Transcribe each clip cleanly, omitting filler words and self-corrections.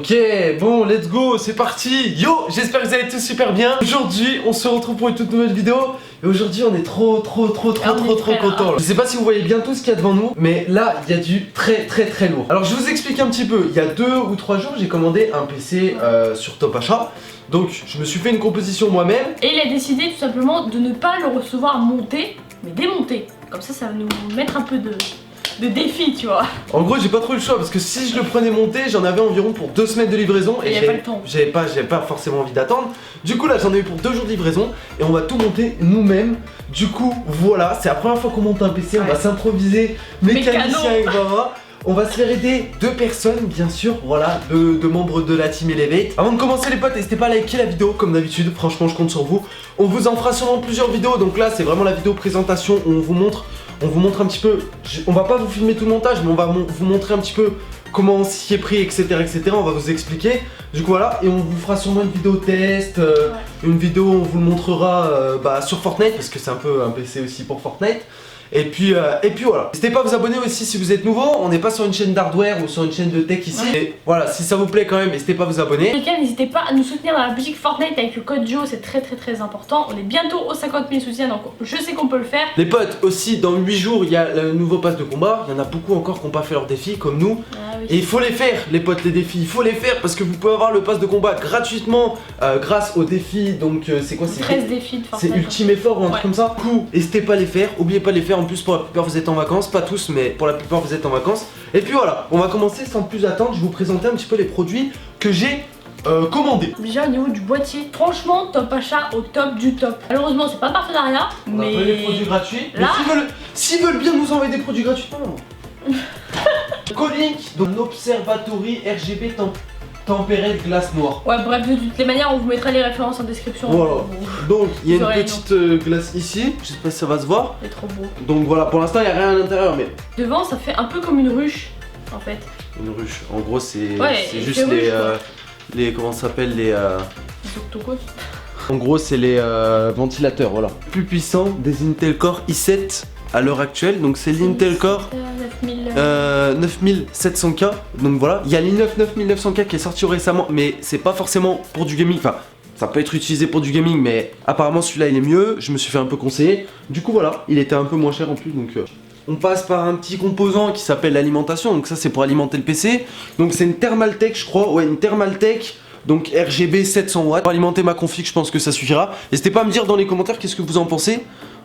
Ok, bon, let's go, c'est parti. Yo, j'espère que vous allez tous super bien. Aujourd'hui, on se retrouve pour une toute nouvelle vidéo. Et aujourd'hui, on est trop content. Je sais pas si vous voyez bien tout ce qu'il y a devant nous, mais là, il y a du très lourd. Alors, je vous explique un petit peu. Il y a 2 ou 3 jours, j'ai commandé un PC sur Top Achat. Donc, je me suis fait une composition moi-même. Et il a décidé tout simplement de ne pas le recevoir monté, mais démonté. Comme ça va nous mettre un peu de défi, tu vois. En gros, j'ai pas trop eu le choix parce que si je le prenais monté, j'en avais environ pour 2 semaines de livraison et j'avais pas le temps. J'avais pas forcément envie d'attendre. Du coup, là, j'en ai eu pour 2 jours de livraison et on va tout monter nous-mêmes. Du coup, voilà, c'est la première fois qu'on monte un PC. On va s'improviser mécanicien avec Baba. On va se faire aider 2 personnes, bien sûr, voilà, 2 membres de la team Elevate. Avant de commencer les potes, n'hésitez pas à liker la vidéo comme d'habitude, franchement je compte sur vous. On vous en fera sûrement plusieurs vidéos, donc là c'est vraiment la vidéo présentation où on vous montre un petit peu, on va pas vous filmer tout le montage, mais on va vous montrer un petit peu comment on s'y est pris, etc., on va vous expliquer. Du coup voilà, et on vous fera sûrement une vidéo test, une vidéo où on vous le montrera sur Fortnite, parce que c'est un peu un PC aussi pour Fortnite. Et puis voilà. N'hésitez pas à vous abonner aussi si vous êtes nouveau. On n'est pas sur une chaîne d'hardware ou sur une chaîne de tech ici. Et voilà, si ça vous plaît quand même, n'hésitez pas à vous abonner. En tout cas, n'hésitez pas à nous soutenir dans la boutique Fortnite avec le code JO, c'est très important. On est bientôt aux 50 000 soutiens, donc je sais qu'on peut le faire. Les potes, aussi dans 8 jours, il y a le nouveau pass de combat. Il y en a beaucoup encore qui n'ont pas fait leur défi comme nous. Et il faut les faire, les potes, les défis. Il faut les faire parce que vous pouvez avoir le pass de combat gratuitement grâce aux défis. Donc c'est quoi? C'est 13 défis de Fortnite. C'est Ultime Effort ou un truc comme ça. Du coup, n'hésitez pas à les faire. Oubliez pas de les faire. En plus, pour la plupart, vous êtes en vacances. Pas tous, mais pour la plupart, vous êtes en vacances. Et puis voilà, on va commencer sans plus attendre. Je vais vous présenter un petit peu les produits que j'ai commandés. Déjà au niveau du boîtier, franchement, Top Achat au top du top. Malheureusement, c'est pas un partenariat, on a pas les produits gratuits. Là... Mais s'ils veulent bien nous envoyer des produits gratuitement. Colink, donc Observatory RGB tempéré de glace noire. Ouais, bref, de toutes les manières, on vous mettra les références en description. Voilà. Donc, il y a une petite glace ici. Je sais pas si ça va se voir. C'est trop beau. Donc voilà, pour l'instant, il n'y a rien à l'intérieur, mais. Devant, ça fait un peu comme une ruche, en fait. Une ruche. En gros, c'est juste les. Comment ça s'appelle les. En gros, c'est les ventilateurs, voilà. Plus puissant des Intel Core i7 à l'heure actuelle. Donc, c'est l'Intel Core 9700K. Donc voilà, il y a l'i9 9900K qui est sorti récemment, mais c'est pas forcément pour du gaming. Enfin, ça peut être utilisé pour du gaming, mais apparemment celui-là il est mieux. Je me suis fait un peu conseiller. Du coup, voilà, il était un peu moins cher en plus. Donc, on passe par un petit composant qui s'appelle l'alimentation. Donc, ça, c'est pour alimenter le PC. Donc, c'est une Thermaltake, je crois. Ouais, une Thermaltake. Donc RGB 700 watts. Pour alimenter ma config, je pense que ça suffira. N'hésitez pas à me dire dans les commentaires qu'est-ce que vous en pensez.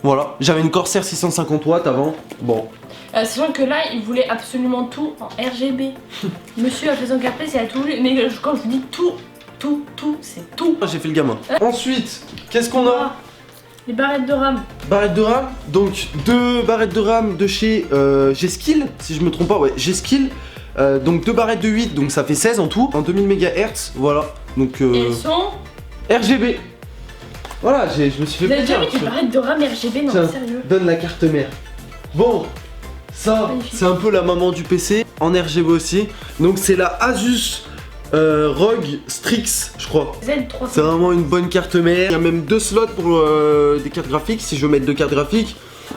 Voilà, j'avais une Corsair 650 watts avant. Bon. Sachant que là, il voulait absolument tout en RGB. Monsieur a fait son café, c'est à tout. Mais quand je vous dis tout, c'est tout. J'ai fait le gamin. Ensuite, qu'est-ce qu'on a? Les barrettes de RAM. Barrettes de RAM, donc 2 barrettes de RAM de chez G-Skill, si je me trompe pas, ouais, G-Skill. Donc 2 barrettes de 8, donc ça fait 16 en tout, en 2000 MHz, voilà. Donc et elles sont RGB. Voilà, je me suis fait plaisir. Vous avez déjà mis des barrettes de RAM RGB? Non, tiens, sérieux. Donne la carte mère. Bon, ça, c'est un peu la maman du PC, en RGB aussi. Donc c'est la Asus ROG Strix, je crois. Z300. C'est vraiment une bonne carte mère. Il y a même 2 slots pour des cartes graphiques, si je veux mettre 2 cartes graphiques.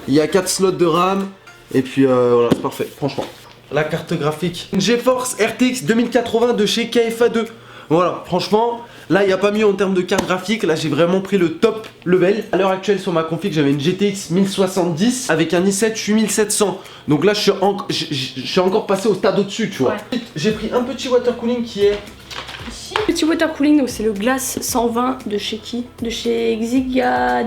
Il y a 4 slots de RAM. Et puis voilà, c'est parfait, franchement. La carte graphique GeForce RTX 2080 de chez KFA2. Voilà, franchement, là il n'y a pas mieux en termes de carte graphique. Là j'ai vraiment pris le top level. À l'heure actuelle sur ma config, j'avais une GTX 1070 avec un i7 8700. Donc là je suis encore passé au stade au-dessus, tu vois. Ouais. J'ai pris un petit water cooling qui est ici. Petit water cooling, donc c'est le Glass 120 de chez qui? De chez Digma.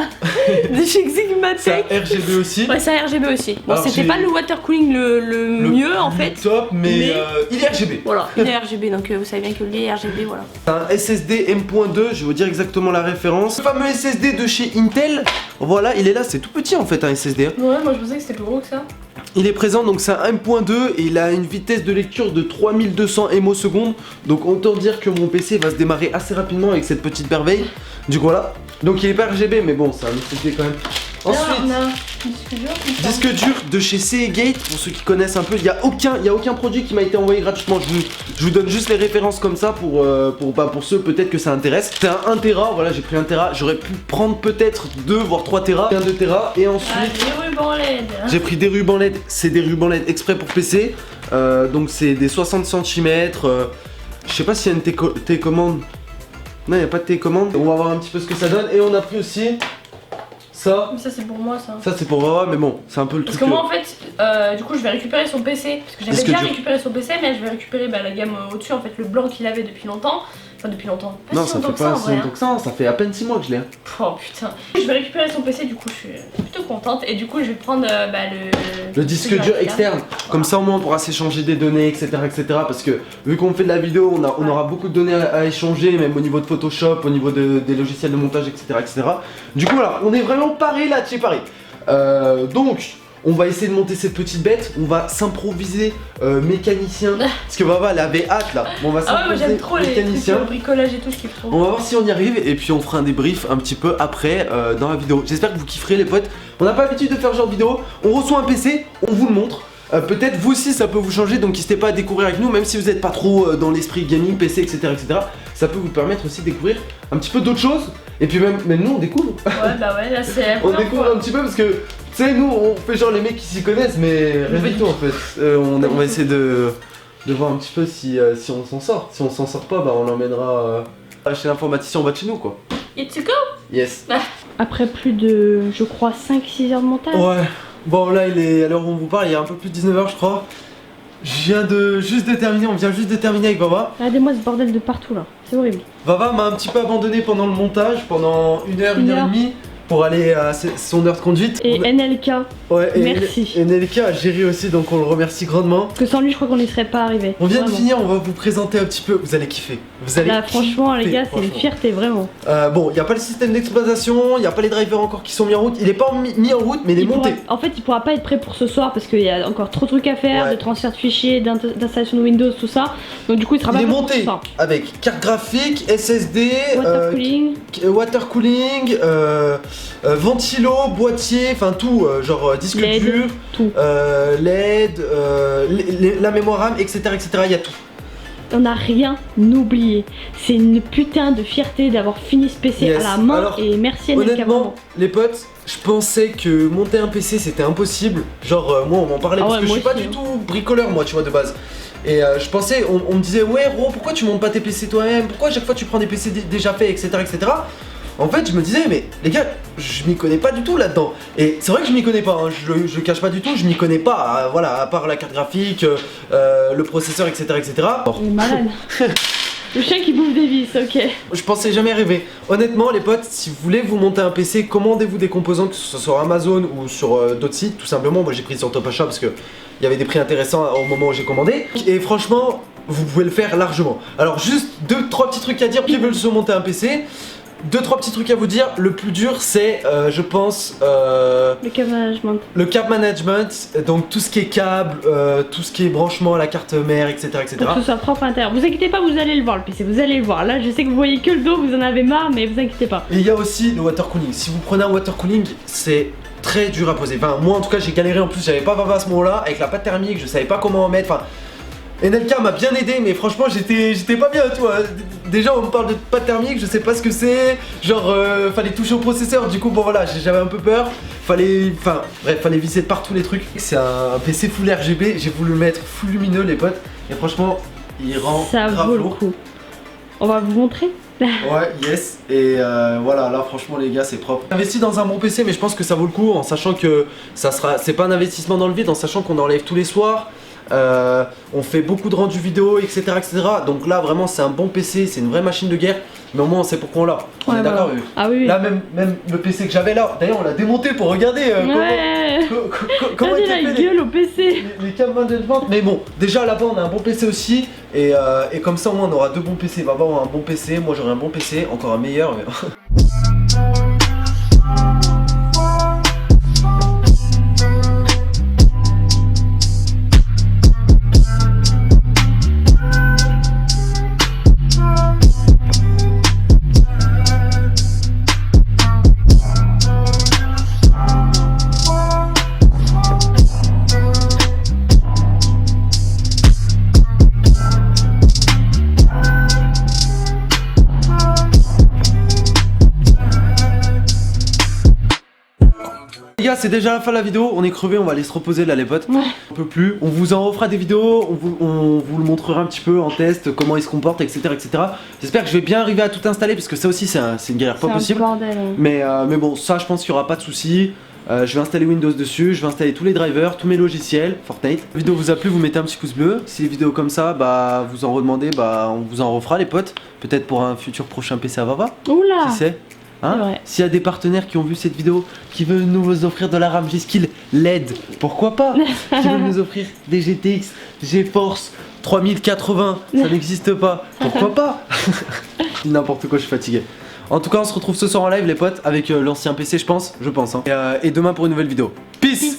De chez Xigmatech. C'est un RGB aussi. Ouais, c'est un RGB aussi. Bon, c'était pas le water cooling le mieux en fait. Top, mais il est RGB. Voilà, il est RGB, donc vous savez bien que les RGB, voilà. Un SSD M.2, je vais vous dire exactement la référence. Le fameux SSD de chez Intel. Voilà, il est là, c'est tout petit en fait un SSD. Ouais, moi je pensais que c'était plus gros que ça. Il est présent, donc c'est un M.2 et il a une vitesse de lecture de 3200 ms secondes. Donc autant dire que mon PC va se démarrer assez rapidement avec cette petite merveille. Du coup voilà. Donc il est pas RGB mais bon, c'est un SSD quand même. Ensuite, disque dur de chez Seagate, pour ceux qui connaissent un peu, il n'y a aucun produit qui m'a été envoyé gratuitement. Je vous donne juste les références comme ça pour ceux peut-être que ça intéresse. C'est un 1 Tera, voilà, j'ai pris 1 Tera. J'aurais pu prendre peut-être 2 voire 3 Tera, un 2 Tera. Et ensuite, des rubans LED. J'ai pris des rubans LED, c'est des rubans LED exprès pour PC. Donc c'est des 60 cm. Je sais pas s'il y a une télécommande. Non, il n'y a pas de télécommande. On va voir un petit peu ce que ça donne. Et on a pris aussi ça. Mais ça c'est pour moi ça. Ça c'est pour Wawa, mais bon, c'est un peu le Parce truc. que moi en fait, du coup je vais récupérer son PC. Parce que j'avais déjà récupéré son PC, mais je vais récupérer la gamme au-dessus, en fait le blanc qu'il avait depuis longtemps. Enfin depuis longtemps. Pas non, si ça longtemps fait pas que si longtemps que ça, ça fait à peine 6 mois que je l'ai. Oh putain. Je vais récupérer son PC, du coup je suis plutôt contente. Et du coup je vais prendre le disque dur externe. Comme ça au moins on pourra s'échanger des données, etc. Parce que vu qu'on fait de la vidéo, on aura beaucoup de données à échanger, même au niveau de Photoshop, au niveau des logiciels de montage, etc. Du coup voilà, on est vraiment paré là, chez Paris. Donc on va essayer de monter cette petite bête, on va s'improviser mécanicien. Parce que Wawa elle avait hâte là. Bon, on va s'improviser mécanicien. Le bricolage et tout, je kiffe trop. On va voir si on y arrive et puis on fera un débrief un petit peu après dans la vidéo. J'espère que vous kifferez les potes. On n'a pas l'habitude de faire ce genre de vidéo. On reçoit un PC, on vous le montre. Peut-être vous aussi ça peut vous changer, donc n'hésitez pas à découvrir avec nous, même si vous n'êtes pas trop dans l'esprit gaming, PC, etc. Ça peut vous permettre aussi de découvrir un petit peu d'autres choses. Et puis même nous on découvre. Ouais bah ouais, là c'est. On découvre un petit peu parce que tu sais, nous on fait genre les mecs qui s'y connaissent, mais rien du tout en fait. On va essayer de voir un petit peu si on s'en sort. Si on s'en sort pas, bah on l'emmènera chez l'informaticien en bas de chez nous quoi. It's a go. Yes. Après plus de, je crois, 5-6 heures de montage. Ouais. Bon là il est, à l'heure où on vous parle, il y a un peu plus de 19h je crois. Je viens juste de terminer, on vient juste de terminer avec Wawa. Regardez-moi ce bordel de partout là, c'est horrible. Wawa m'a un petit peu abandonné pendant le montage, pendant une heure et demie. Pour aller à son heure de conduite. Et NLK, ouais, merci. Et NLK a géré aussi, donc on le remercie grandement. Parce que sans lui, je crois qu'on n'y serait pas arrivé. On vient de finir, on va vous présenter un petit peu. Vous allez kiffer. Vous allez là, franchement, les gars, c'est une fierté, vraiment. Bon, il n'y a pas le système d'exploitation, il n'y a pas les drivers encore qui sont mis en route. Il est pas mis en route, mais il est monté. En fait, il pourra pas être prêt pour ce soir parce qu'il y a encore trop de trucs à faire, de transfert de fichiers, d'installation de Windows, tout ça. Donc, du coup, il sera pas prêt pour ce soir. Avec carte graphique, SSD, water cooling, ventilo, boîtier, enfin tout, genre disque LED, dur, tout. LED, la mémoire RAM, etc. Il y a tout. On n'a rien oublié. C'est une putain de fierté d'avoir fini ce PC à la main. Alors, et merci à honnêtement, les potes, je pensais que monter un PC c'était impossible. Genre moi on m'en parlait parce que je suis pas du tout bricoleur moi tu vois de base. Et je pensais, on me disait ouais Ro, pourquoi tu montes pas tes PC toi-même? Pourquoi à chaque fois tu prends des PC déjà faits, etc. En fait, je me disais, mais les gars, je m'y connais pas du tout là-dedans. Et c'est vrai que je m'y connais pas, hein, je le cache pas du tout, je m'y connais pas, voilà, à part la carte graphique, le processeur, etc. Il est malade. Le chien qui bouffe des vis, ok. Je pensais jamais rêver. Honnêtement, les potes, si vous voulez vous monter un PC, commandez-vous des composants, que ce soit sur Amazon ou sur d'autres sites, tout simplement. Moi, j'ai pris sur Top Achat parce que il y avait des prix intéressants au moment où j'ai commandé. Et franchement, vous pouvez le faire largement. Alors, juste 2-3 petits trucs à dire qui veulent se monter un PC. 2-3 petits trucs à vous dire. Le plus dur c'est je pense le câble management. Le câble management, donc tout ce qui est câble, tout ce qui est branchement à la carte mère, etc. Pour que ce soit propre à l'intérieur. Vous inquiétez pas, vous allez le voir le PC, vous allez le voir. Là je sais que vous voyez que le dos, vous en avez marre, mais vous inquiétez pas. Et il y a aussi le water cooling. Si vous prenez un water cooling, c'est très dur à poser. Enfin moi en tout cas j'ai galéré, en plus j'avais pas Wawa à ce moment là, avec la pâte thermique, je savais pas comment en mettre. Enfin NLK m'a bien aidé, mais franchement j'étais pas bien, toi. Déjà on me parle de pâte thermique, je sais pas ce que c'est. Genre fallait toucher au processeur, du coup bon voilà, j'avais un peu peur. Fallait visser de partout les trucs. C'est un PC full RGB, j'ai voulu le mettre full lumineux les potes. Et franchement il rend grave lourd. On va vous montrer. Ouais, yes. Et voilà, là franchement les gars c'est propre. J'ai investi dans un bon PC, mais je pense que ça vaut le coup en sachant que c'est pas un investissement dans le vide, en sachant qu'on enlève tous les soirs. On fait beaucoup de rendus vidéo, etc. Donc là vraiment c'est un bon PC, c'est une vraie machine de guerre. Mais au moins on sait pourquoi on l'a. On est d'accord. Ah oui. Là même le PC que j'avais là, d'ailleurs on l'a démonté pour regarder comment il la gueule au PC. Les câbles management. Mais bon, déjà là-bas on a un bon PC aussi. Et comme ça au moins on aura 2 bons PC. Là-bas on a un bon PC, moi j'aurai un bon PC, encore un meilleur. Mais... Les gars, c'est déjà la fin de la vidéo, on est crevé, on va aller se reposer là les potes. Ouais. On peut plus, on vous en refera des vidéos, on vous le montrera un petit peu en test, comment il se comporte, etc. J'espère que je vais bien arriver à tout installer parce que ça aussi c'est une galère pas possible. Bordel, hein. Mais bon, ça je pense qu'il n'y aura pas de soucis. Je vais installer Windows dessus, je vais installer tous les drivers, tous mes logiciels, Fortnite. La vidéo vous a plu, vous mettez un petit pouce bleu. Si les vidéos comme ça, bah vous en redemandez, bah on vous en refera les potes. Peut-être pour un futur prochain PC à Vava. Oula. Qui sait hein. S'il y a des partenaires qui ont vu cette vidéo, qui veulent nous offrir de la RAM G-Skill LED, pourquoi pas. Qui veulent nous offrir des GTX, GeForce 3080, ça n'existe pas, pourquoi pas. N'importe quoi, je suis fatigué. En tout cas, on se retrouve ce soir en live les potes avec l'ancien PC je pense hein. Et demain pour une nouvelle vidéo. Peace.